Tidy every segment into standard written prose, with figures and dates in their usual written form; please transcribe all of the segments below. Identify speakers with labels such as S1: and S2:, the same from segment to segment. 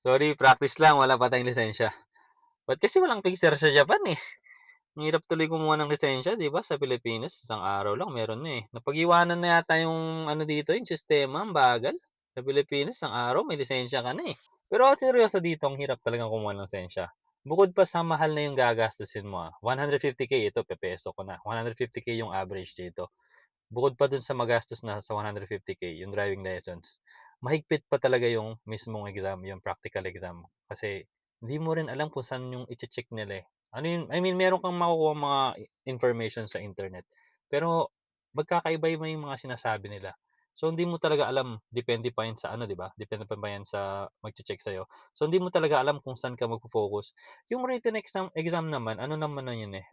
S1: Sorry, practice lang, wala pa tayong lisensya. Ba't kasi walang fixer sa Japan, eh? Ang hirap tuloy kumuha ng lisensya, 'di ba, sa Pilipinas, isang araw lang meron na, eh. Napag-iwanan na yata yung ano dito, yung sistema, ang bagal. Sa Pilipinas, isang araw may lisensya ka na, eh. Pero seryoso dito, ang hirap talagang kumuha ng lisensya. Bukod pa sa mahal na yung gagastusin mo, 150K ito pepeso ko na, 150K yung average dito. Bukod pa dun sa magastos na sa 150K, yung driving license, mahigpit pa talaga yung mismong exam, yung practical exam. Kasi hindi mo rin alam kung saan yung iche-check nila eh. Ano yun, I mean, meron kang makukuha mga information sa internet. Pero magkakaiba-iba yung mga sinasabi nila. So hindi mo talaga alam, depende pa yan sa ano, 'di ba? Depende pa yan sa magche-check sa'yo. So hindi mo talaga alam kung saan ka magfo-focus. Yung written exam naman, ano naman na yun eh.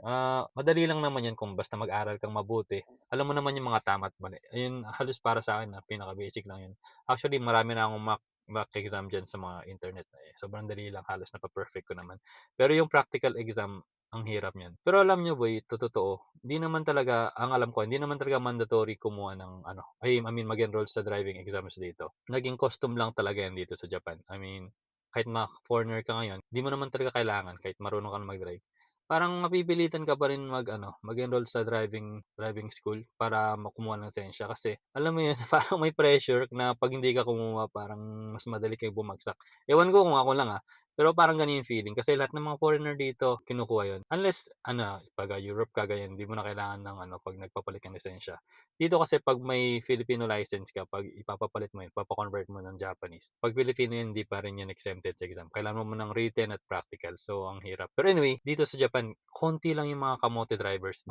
S1: Madali lang naman yun kung basta mag-aral kang mabuti, alam mo naman yung mga tama at mali. Ayun, halos para sa akin pinaka-basic lang yun. Actually, marami na akong mock exam diyan sa mga internet na, eh. Sobrang dali lang, halos napa-perfect ko naman. Pero yung practical exam, ang hirap niyan. Pero alam niyo boy, totoo, hindi naman talaga, ang alam ko, hindi naman talaga mandatory kumuha ng ano, I mean mag-enroll sa driving exams dito. Naging custom lang talaga yan dito sa Japan. I mean, kahit foreigner ka ngayon, di mo naman talaga kailangan kahit marunong ka na mag-drive. Parang mapipilitan ka pa rin mag-ano, mag-enroll sa driving school para kumuha ng lisensya kasi alam mo 'yun, parang may pressure na 'pag hindi ka kumuha parang mas madali kang bumagsak. Ewan ko kung ako lang, pero parang gano'n yung feeling kasi lahat ng mga foreigner dito kinukuha 'yun. Unless ano, 'pag, Europe ka ganyan, hindi mo na kailangan ng ano 'pag nagpapalit ng lisensya. Dito kasi 'pag may Filipino license ka, 'pag ipapapalit mo 'yun, papa-convert mo ng Japanese, 'pag Filipino 'yun, hindi pa rin 'yun exempted sa exam. Kailangan mo ng written at practical, so ang hirap. Pero anyway, dito sa Japan, konti lang yung mga kamote drivers.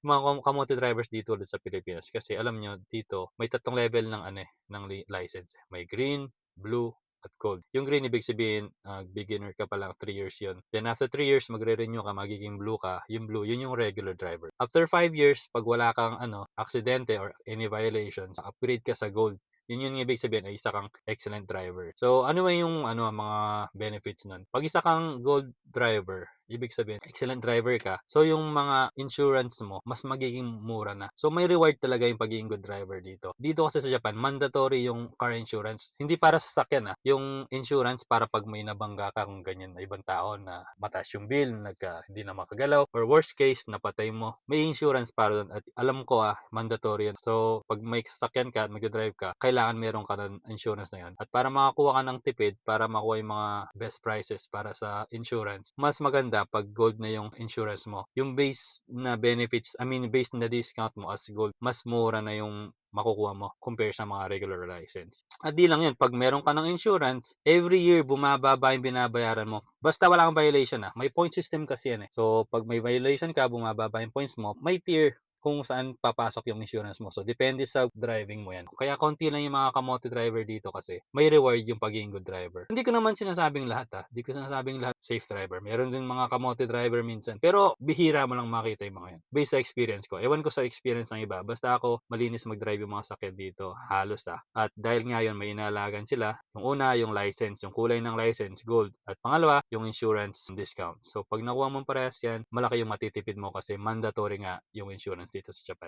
S1: Yung mga kamote drivers dito ulit sa Pilipinas kasi alam niyo dito may tatlong level ng ano, ng license. May green, blue, at gold. Yung green ibig sabihin, beginner ka pa lang, 3 years 'yun. Then after 3 years magre-renew ka, magiging blue ka. Yung blue, yun yung regular driver. After 5 years, pag wala kang ano, aksidente or any violations, upgrade ka sa gold. Yun yung ibig sabihin ay isa kang excellent driver. So ano ba yung ano mga benefits nun? Pag isa kang gold driver, ibig sabihin excellent driver ka. So yung mga insurance mo mas magiging mura na. So may reward talaga yung pagiging good driver dito. Dito kasi sa Japan, mandatory yung car insurance. Hindi para sa sasakyan yung insurance para pag may nabangga ka kung ganyan na ibang tao na mataas yung bill, hindi na makagalaw, or worst case, napatay mo, may insurance para doon. At alam ko mandatory yun. So pag may sasakyan ka at mag-drive ka, kailangan meron ka ng insurance na yun. At para makakuha ka ng tipid, para makuha yung mga best prices para sa insurance, mas maganda pag gold na yung insurance mo. Yung base na benefits, I mean base na discount mo as gold, mas mura na yung makukuha mo compare sa mga regular license. At di lang yun, pag meron ka ng insurance, every year bumababa yung binabayaran mo. Basta wala kang violation may point system kasi yan eh. So pag may violation ka, bumababa yung points mo, may tier kung saan papasok yung insurance mo. So, depende sa driving mo yan. Kaya konti lang yung mga kamote driver dito kasi may reward yung pagiging good driver. Hindi ko naman sinasabing lahat Hindi ko sinasabing lahat safe driver. Meron din mga kamote driver minsan. Pero bihira mo lang makita yung mga yan. Based sa experience ko. Ewan ko sa experience ng iba. Basta ako, malinis mag-drive yung mga sakyan dito. Halos At dahil ngayon may inalagan sila. Yung una, yung license. Yung kulay ng license, gold. At pangalawa, yung insurance discount. So, pag nakuha mo parehas yan, malaki yung matitipid mo kasi mandatory nga yung insurance dito sa Japan.